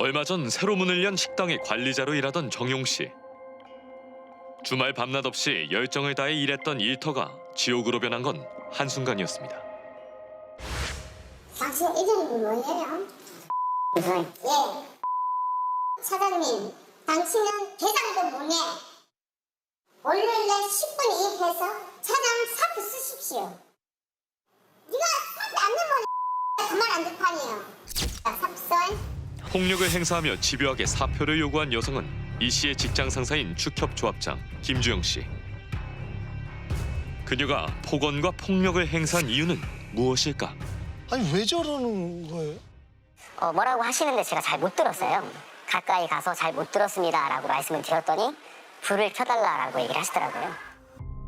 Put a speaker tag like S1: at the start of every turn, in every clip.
S1: 얼마 전 새로 문을 연 식당의 관리자로 일하던 정용 씨. 주말 밤낮 없이 열정을 다해 일했던 일터가 지옥으로 변한 건 한순간이었습니다.
S2: 당신 이름이 뭐예요? 예. 사장님, 당신은 대장도 못해. 월요일날 10분 이입해서 차장 사표 쓰십시오. 네가 사표 안 내면 그만 안 될 판이에요. 삽설.
S1: 폭력을 행사하며 집요하게 사표를 요구한 여성은 이 씨의 직장 상사인 축협조합장 김주영 씨. 그녀가 폭언과 폭력을 행사한 이유는 무엇일까?
S3: 아니 왜 저러는 거예요?
S4: 뭐라고 하시는데 제가 잘 못 들었어요. 가까이 가서 잘 못 들었습니다라고 말씀을 드렸더니 불을 켜달라라고 얘기를 하시더라고요.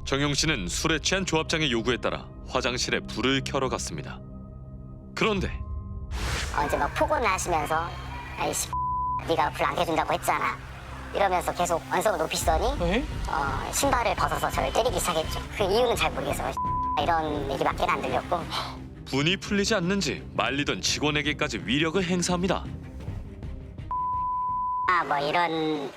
S1: 정용 씨는 술에 취한 조합장의 요구에 따라 화장실에 불을 켜러 갔습니다. 그런데
S4: 이제 막 폭언을 하시면서 아이씨 네가 불 안 켜준다고 했잖아 이러면서 계속 언성을 높이시더니 신발을 벗어서 저를 때리기 시작했죠. 그 이유는 잘 모르겠어요. 이런 얘기밖에 안 들렸고
S1: 분이 풀리지 않는지 말리던 직원에게까지 위력을 행사합니다.
S4: 뭐 이런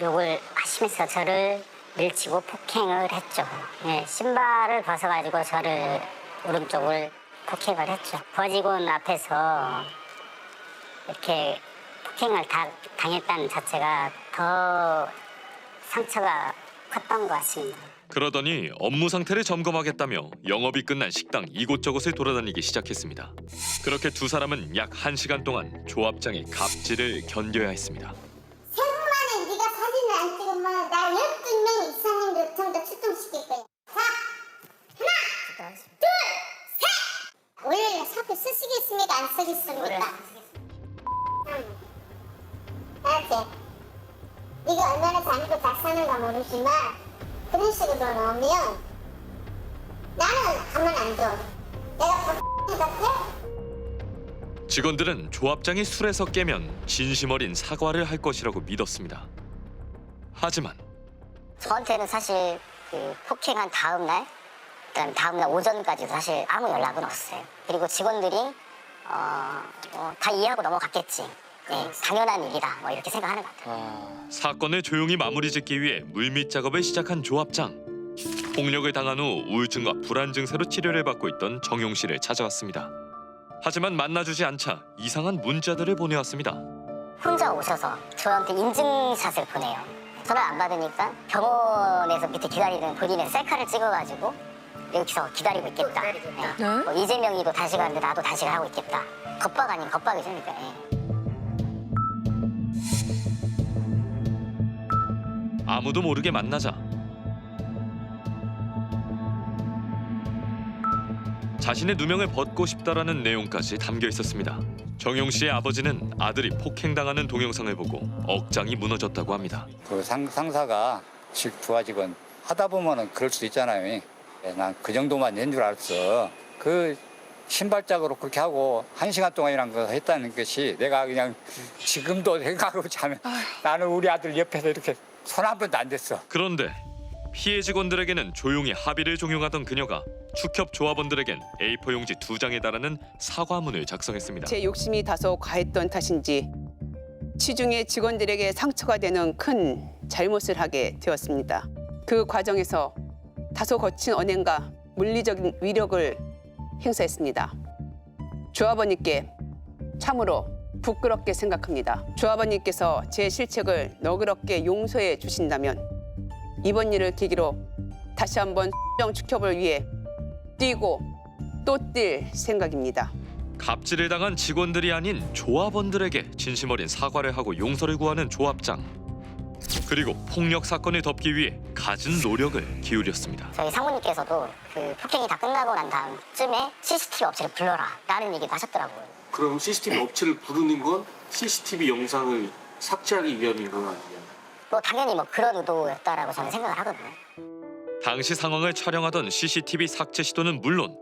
S4: 욕을 하시면서 저를 밀치고 폭행을 했죠. 네, 신발을 벗어가지고 저를 오른쪽을 폭행을 했죠. 거직원 앞에서 이렇게 폭행을 당했다는 자체가 더 상처가 컸던 것 같습니다.
S1: 그러더니 업무 상태를 점검하겠다며 영업이 끝난 식당 이곳저곳을 돌아다니기 시작했습니다. 그렇게 두 사람은 약 1시간 동안 조합장의 갑질을 견뎌야 했습니다.
S2: 생만에 네가 사진을 안 찍으면 나 12명 이상을 전부 출동시킬 거야. 자, 하나, 둘, 셋! 월요일에 사표 쓰시겠습니까? 안 쓰겠습니까? 알았지? 네가 얼마나 잘하고 잘 사는가 모르지만 그런 식으로 나오면 나는 가만 안 둬. 내가 더 같아?
S1: 직원들은 조합장이 술에서 깨면 진심 어린 사과를 할 것이라고 믿었습니다. 하지만
S4: 저한테는 사실 그 폭행한 다음날 그다음 다음날 오전까지도 사실 아무 연락은 없어요. 그리고 직원들이 다 이해하고 넘어갔겠지. 네, 당연한 일이다. 뭐 이렇게 생각하는 것 같아요.
S1: 사건을 조용히 마무리 짓기 위해 물밑 작업을 시작한 조합장. 폭력을 당한 후 우울증과 불안 증세로 치료를 받고 있던 정용 씨를 찾아왔습니다. 하지만 만나주지 않자 이상한 문자들을 보내왔습니다.
S4: 혼자 오셔서 저한테 인증샷을 보내요. 전화를 안 받으니까 병원에서 밑에 기다리는 본인의 셀카를 찍어가지고 여기서 기다리고 있겠다. 네. 뭐 이재명이도 단식을 하는데 나도 단식을 하고 있겠다. 겁박 아닌 겁박이죠. 그러니까.
S1: 아무도 모르게 만나자 자신의 누명을 벗고 싶다라는 내용까지 담겨 있었습니다. 정용 씨의 아버지는 아들이 폭행당하는 동영상을 보고 억장이 무너졌다고 합니다.
S5: 그 상사가 좋아지건 하다 보면은 그럴 수 있잖아요. 난 그 정도만 낸 줄 알았어. 그 신발짝으로 그렇게 하고 1시간 동안이란 거 했다는 것이 내가 그냥 지금도 생각하고 자면 나는 우리 아들 옆에서 이렇게 손 한 번도 안 댔어.
S1: 그런데 피해 직원들에게는 조용히 합의를 종용하던 그녀가 축협 조합원들에겐 A4 용지 2장에 달하는 사과문을 작성했습니다.
S6: 제 욕심이 다소 과했던 탓인지 치중의 직원들에게 상처가 되는 큰 잘못을 하게 되었습니다. 그 과정에서 다소 거친 언행과 물리적인 위력을 행사했습니다. 조합원님께 참으로 부끄럽게 생각합니다. 조합원님께서 제 실책을 너그럽게 용서해 주신다면 이번 일을 계기로 다시 한번 축협을 위해 뛰고 또 뛸 생각입니다.
S1: 갑질을 당한 직원들이 아닌 조합원들에게 진심 어린 사과를 하고 용서를 구하는 조합장. 그리고 폭력 사건을 덮기 위해 갖은 노력을 기울였습니다.
S4: 저희 상무님께서도 그 폭행이 다 끝나고 난 다음쯤에 CCTV 업체를 불러라 라는 얘기도 하셨더라고요.
S7: 그럼 CCTV 업체를 부르는 건 CCTV 영상을 삭제하기 위함인 건 아니에요?
S4: 뭐 당연히 뭐 그런 의도였다라고 저는 생각을 하거든요.
S1: 당시 상황을 촬영하던 CCTV 삭제 시도는 물론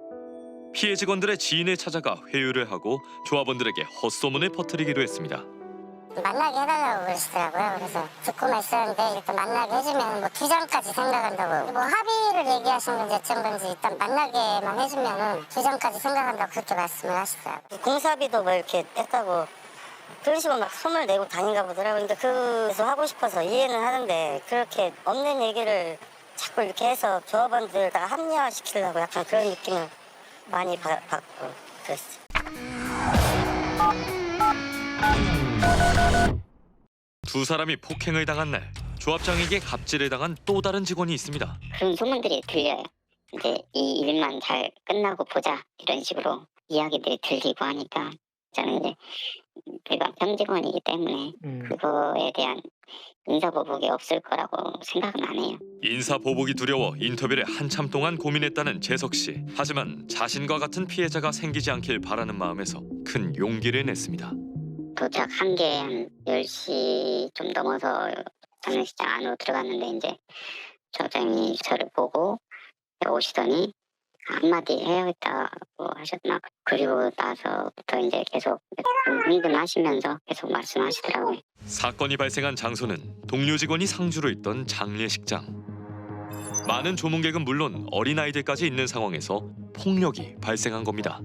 S1: 피해 직원들의 지인을 찾아가 회유를 하고 조합원들에게 헛소문을 퍼뜨리기도 했습니다.
S2: 만나게 해달라고 그러시더라고요. 그래서 듣고만 있었는데 일단 만나게 해주면 뭐 2장까지 생각한다고 뭐 합의를 얘기하신 건지 어쩐 건지 일단 만나게만 해주면은 2장까지 생각한다고 그렇게 말씀을 하시더라고요.
S4: 공사비도 뭐 이렇게 했다고 그런 식으로 막 소문을 내고 다닌가 보더라고요. 근데 그래서 하고 싶어서 이해는 하는데 그렇게 없는 얘기를 자꾸 이렇게 해서 조합원들 다 합리화시키려고 약간 그런 느낌을 많이 받고 그랬어요.
S1: 두 사람이 폭행을 당한 날 조합장에게 갑질을 당한 또 다른 직원이 있습니다.
S4: 그런 소문들이 들려요. 이제 이 일만 잘 끝나고 보자 이런 식으로 이야기들이 들리고 하니까 저는 이제 내가 평직원이기 때문에 그거에 대한 인사보복이 없을 거라고 생각은 안 해요.
S1: 인사보복이 두려워 인터뷰를 한참 동안 고민했다는 재석 씨. 하지만 자신과 같은 피해자가 생기지 않길 바라는 마음에서 큰 용기를 냈습니다.
S4: 도착한 게 한 10시 좀 넘어서 장례식장 안으로 들어갔는데 이제 조합장이 저를 보고 오시더니 한마디 해야겠다고 하셨나. 그리고 나서부터 이제 계속 흥분하시면서 계속 말씀하시더라고요.
S1: 사건이 발생한 장소는 동료 직원이 상주로 있던 장례식장. 많은 조문객은 물론 어린아이들까지 있는 상황에서 폭력이 발생한 겁니다.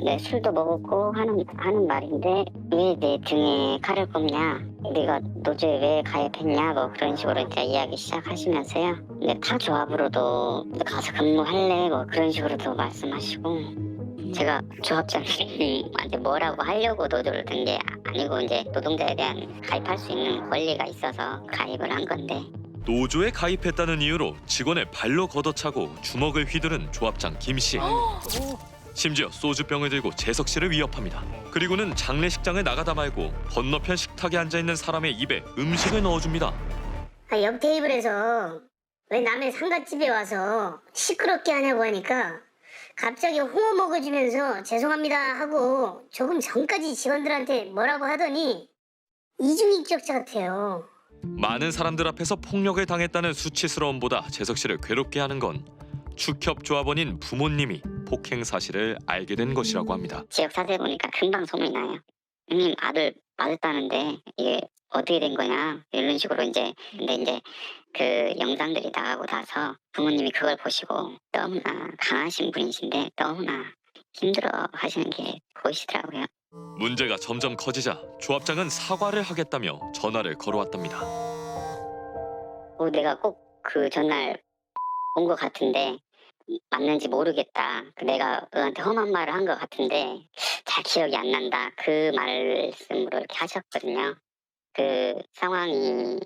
S4: 네, 술도 먹었고 하는 말인데 왜 내 등에 칼을 꼽냐, 네가 노조에 왜 가입했냐, 뭐 그런 식으로 이제 이야기 시작하시면서요. 근데 타 조합으로도 가서 근무할래, 뭐 그런 식으로도 말씀하시고, 제가 조합장님한테 뭐라고 하려고 노조를 든 게 아니고 이제 노동자에 대한 가입할 수 있는 권리가 있어서 가입을 한 건데.
S1: 노조에 가입했다는 이유로 직원의 발로 걷어차고 주먹을 휘두른 조합장 김 씨. 심지어 소주병을 들고 재석 씨를 위협합니다. 그리고는 장례식장을 나가다 말고 건너편 식탁에 앉아있는 사람의 입에 음식을 넣어줍니다.
S2: 옆 테이블에서 왜 남의 상갓집에 와서 시끄럽게 하냐고 하니까 갑자기 홍어 먹어주면서 죄송합니다 하고 조금 전까지 직원들한테 뭐라고 하더니 이중인격자 같아요.
S1: 많은 사람들 앞에서 폭력을 당했다는 수치스러움보다 재석 씨를 괴롭게 하는 건 축협 조합원인 부모님이 폭행 사실을 알게 된 것이라고 합니다.
S4: 지역 사세 보니까 금방 소문이 나요. 형님 아들 맞았다는데 이게 어떻게 된 거냐 이런 식으로 이제. 근데 이제 그 영상들이 나가고 나서 부모님이 그걸 보시고 너무나 강하신 분이신데 너무나 힘들어 하시는 게 보이시더라고요.
S1: 문제가 점점 커지자 조합장은 사과를 하겠다며 전화를 걸어왔답니다.
S4: 내가 꼭 그 전날 온 것 같은데 맞는지 모르겠다. 내가 너한테 험한 말을 한 것 같은데 잘 기억이 안 난다. 그 말씀으로 이렇게 하셨거든요. 그 상황이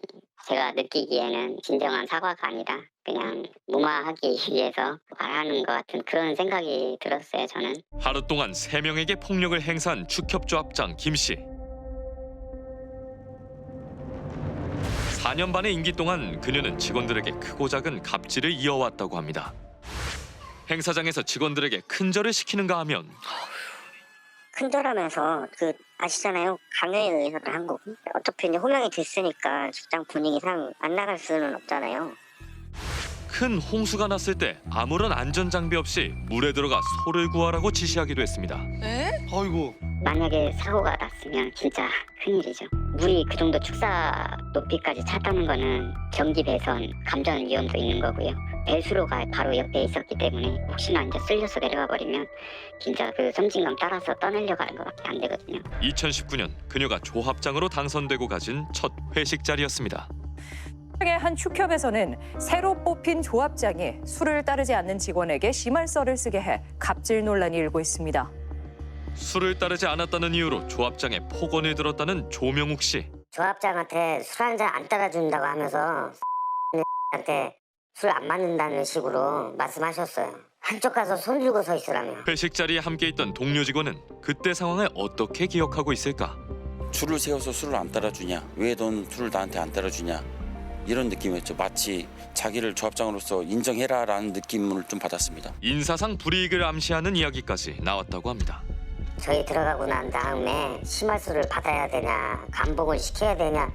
S4: 제가 느끼기에는 진정한 사과가 아니라 그냥 무마하기 위해서 말하는 것 같은 그런 생각이 들었어요, 저는.
S1: 하루 동안 3명에게 폭력을 행사한 축협 조합장 김 씨. 4년 반의 임기 동안 그녀는 직원들에게 크고 작은 갑질을 이어왔다고 합니다. 행사장에서 직원들에게 큰절을 시키는가 하면
S4: 큰절하면서 그 아시잖아요. 강요에 의해서는 한국 어차피 이제 호명이 됐으니까 직장 분위기상 안 나갈 수는 없잖아요.
S1: 큰 홍수가 났을 때 아무런 안전 장비 없이 물에 들어가 소를 구하라고 지시하기도 했습니다.
S3: 아이고.
S4: 만약에 사고가 났으면 진짜 큰일이죠. 물이 그 정도 축사 높이까지 찼다는 거는 경기 배선, 감전 위험도 있는 거고요. 배수로가 바로 옆에 있었기 때문에 혹시나 이제 쓸려서 내려가 버리면 진짜 그 섬진강 따라서 떠내려 가는 것밖에 안 되거든요.
S1: 2019년 그녀가 조합장으로 당선되고 가진 첫 회식 자리였습니다.
S8: 한 축협에서는 새로 뽑힌 조합장이 술을 따르지 않는 직원에게 심할서를 쓰게 해 갑질 논란이 일고 있습니다.
S1: 술을 따르지 않았다는 이유로 조합장에 폭언을 들었다는 조명욱 씨.
S4: 조합장한테 술 한 잔 안 따라준다고 하면서 한테 술 안 맞는다는 식으로 말씀하셨어요. 한쪽 가서 손 들고 서 있으라며.
S1: 회식 자리에 함께 있던 동료 직원은 그때 상황을 어떻게 기억하고 있을까?
S9: 줄을 세워서 술을 안 따라주냐? 왜 넌 술을 나한테 안 따라주냐? 이런 느낌이었죠. 마치 자기를 조합장으로서 인정해라라는 느낌을 좀 받았습니다.
S1: 인사상 불이익을 암시하는 이야기까지 나왔다고 합니다.
S4: 저희 들어가고 난 다음에 심할수를 받아야 되냐, 감봉을 시켜야 되냐,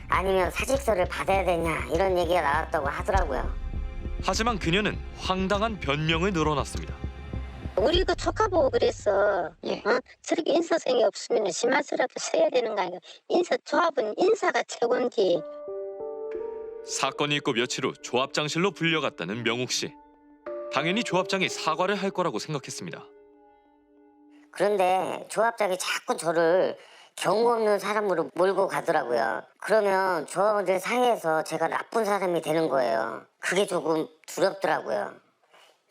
S4: 아니면 사직서를 받아야 되냐 이런 얘기가 나왔다고 하더라고요.
S1: 하지만 그녀는 황당한 변명을 늘어놨습니다.
S10: 우리가 조카보고 그랬어. 저렇게 인사성이 없으면 심할수라도 써야 되는 거 아니야. 조합은 인사가 최고인데.
S1: 사건이 있고 며칠 후 조합장실로 불려갔다는 명욱 씨. 당연히 조합장이 사과를 할 거라고 생각했습니다.
S4: 그런데 조합장이 자꾸 저를 경우 없는 사람으로 몰고 가더라고요. 그러면 조합원들 사이에서 제가 나쁜 사람이 되는 거예요. 그게 조금 두렵더라고요.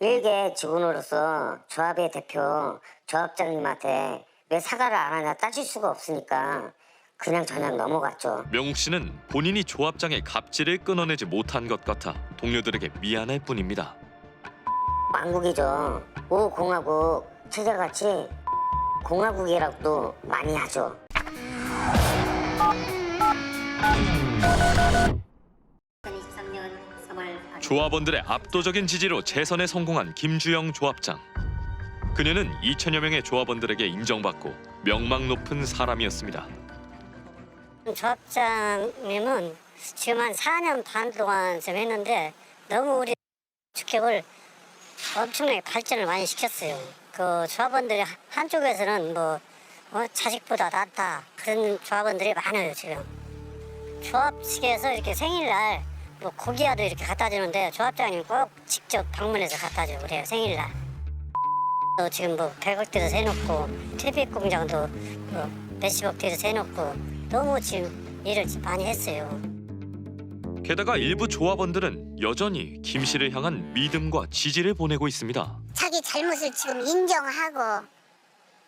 S4: 일개 직원으로서 조합의 대표, 조합장님한테 왜 사과를 안 하냐 따질 수가 없으니까 그냥 넘어갔죠.
S1: 명욱 씨는 본인이 조합장의 갑질을 끊어내지 못한 것 같아 동료들에게 미안할 뿐입니다.
S4: 왕국이죠. 오공화국 체제같이 공화국이라고도 많이 하죠.
S1: 조합원들의 압도적인 지지로 재선에 성공한 김주영 조합장. 그녀는 2천여 명의 조합원들에게 인정받고 명망 높은 사람이었습니다.
S4: 조합장님은 지금 한 4년 반 동안 좀 했는데 너무 우리 축협을 엄청나게 발전을 많이 시켰어요. 그 조합원들이 한쪽에서는 자식보다 낫다 그런 조합원들이 많아요 지금. 조합 측에서 이렇게 생일날 고기라도 이렇게 갖다 주는데 조합장님 꼭 직접 방문해서 갖다 주고 그래요 생일날. 또 지금 100억대도 세놓고 트리픽 공장도 몇십억대도 세놓고 너무 지금 일을 많이 했어요.
S1: 게다가 일부 조합원들은 여전히 김 씨를 향한 믿음과 지지를 보내고 있습니다.
S2: 자기 잘못을 지금 인정하고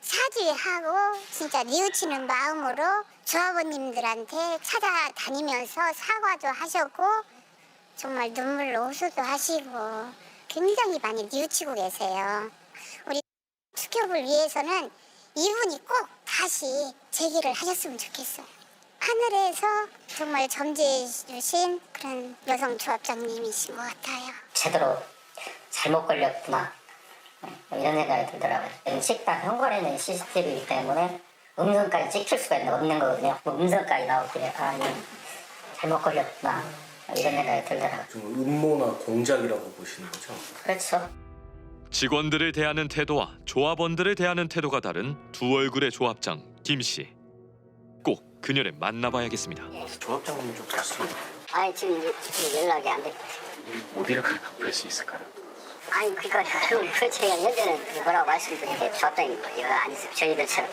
S2: 사죄하고 진짜 뉘우치는 마음으로 조합원님들한테 찾아다니면서 사과도 하셨고 정말 눈물로 호소도 하시고 굉장히 많이 뉘우치고 계세요. 우리 축협을 위해서는 이분이 꼭 다시 재기를 하셨으면 좋겠어요. 하늘에서 정말 점지해 주신 그런 여성 조합장님이신 것 같아요.
S4: 제대로 잘못 걸렸구나 이런 생각이 들더라고요. 식당 현관에는 CCTV이기 때문에 음성까지 찍힐 수가 없는 거거든요. 음성까지 나오길래 이건 잘못 걸렸구나 이런 생각이 들더라고요.
S7: 좀 음모나 공작이라고 보시는 거죠?
S4: 그렇죠.
S1: 직원들을 대하는 태도와 조합원들을 대하는 태도가 다른 두 얼굴의 조합장 김 씨. 꼭 그녀를 만나봐야겠습니다.
S7: 조합장님 좀 봤습니다.
S4: 지금 연락이 안 됐어요.
S7: 어디를 가나 볼 수 있을까요?
S4: 그러니까 저희가 현재는 뭐라고 말씀드리는데 조합장님 이거 안 있어요. 저희들처럼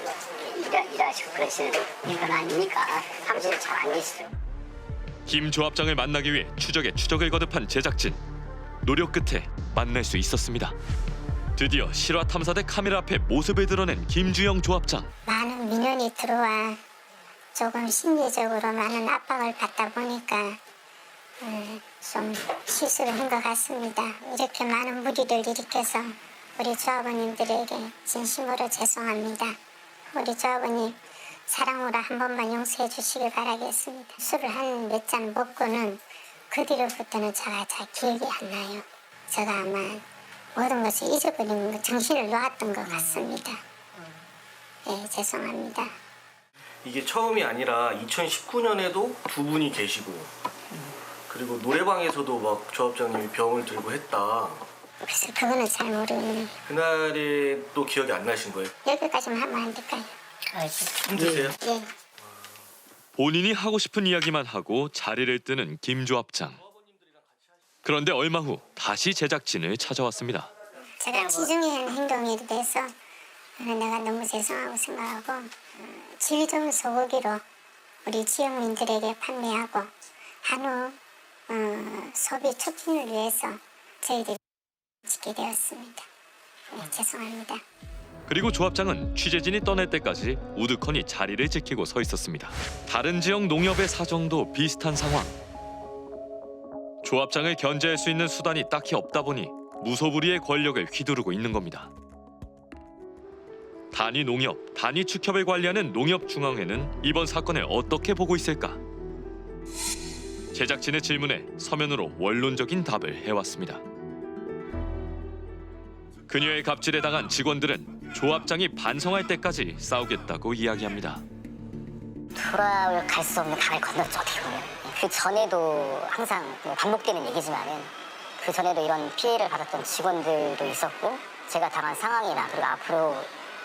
S4: 일하시고 그러시는 이건 아니니까 사무실에 잘 안 계시죠.
S1: 김 조합장을 만나기 위해 추적에 추적을 거듭한 제작진. 노력 끝에 만날 수 있었습니다. 드디어 실화 탐사대 카메라 앞에 모습을 드러낸 김주영 조합장.
S2: 많은 민원이 들어와 조금 심리적으로 많은 압박을 받다 보니까 좀 실수를 한 것 같습니다. 이렇게 많은 무리를 일으켜서 우리 조합원님들에게 진심으로 죄송합니다. 우리 조합원님 사랑으로 한 번만 용서해 주시길 바라겠습니다. 술을 한 몇 잔 먹고는 그 뒤로부터는 제가 잘 기억이 안 나요. 제가 아마 모든 것을 잊어버린 정신을 놓았던 것 같습니다. 네, 죄송합니다.
S7: 이게 처음이 아니라 2019년에도 두 분이 계시고 그리고 노래방에서도 막 조합장님이 병을 들고 했다.
S2: 그래서 그거는 잘 모르겠네요.
S7: 그날에 또 기억이 안 나신 거예요?
S2: 여기까지만 하면 안 될까요?
S7: 힘드세요?
S2: 네.
S1: 본인이 하고 싶은 이야기만 하고 자리를 뜨는 김 조합장. 그런데 얼마 후 다시 제작진을 찾아왔습니다.
S2: 제가 지중해 행동에 대해서 내가 너무 죄송하고 생각하고 질 좋은 소고기로 우리 지역민들에게 판매하고 한우 소비 촉진을 위해서 저희들이 짓게 되었습니다. 네, 죄송합니다.
S1: 그리고 조합장은 취재진이 떠날 때까지 우두커니 자리를 지키고 서 있었습니다. 다른 지역 농협의 사정도 비슷한 상황. 조합장을 견제할 수 있는 수단이 딱히 없다 보니 무소불위의 권력을 휘두르고 있는 겁니다. 단위 농협, 단위 축협을 관리하는 농협중앙회는 이번 사건을 어떻게 보고 있을까? 제작진의 질문에 서면으로 원론적인 답을 해왔습니다. 그녀의 갑질에 당한 직원들은 조합장이 반성할 때까지 싸우겠다고 이야기합니다.
S4: 돌아갈 수 없는 강을 건넜죠 어떻게 보면. 그 전에도 항상 반복되는 얘기지만은 그 전에도 이런 피해를 받았던 직원들도 있었고 제가 당한 상황이나 그리고 앞으로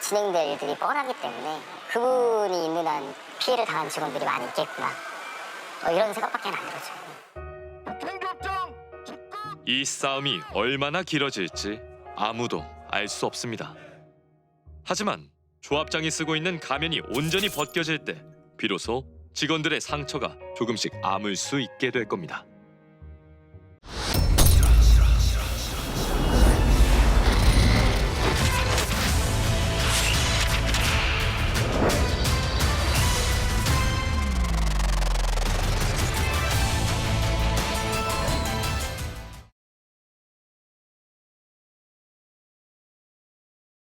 S4: 진행될 일들이 뻔하기 때문에 그분이 있는 한 피해를 당한 직원들이 많이 있겠구나 이런 생각밖에 안 들었죠.
S1: 이 싸움이 얼마나 길어질지 아무도 알 수 없습니다. 하지만 조합장이 쓰고 있는 가면이 온전히 벗겨질 때 비로소 직원들의 상처가 조금씩 아물 수 있게 될 겁니다.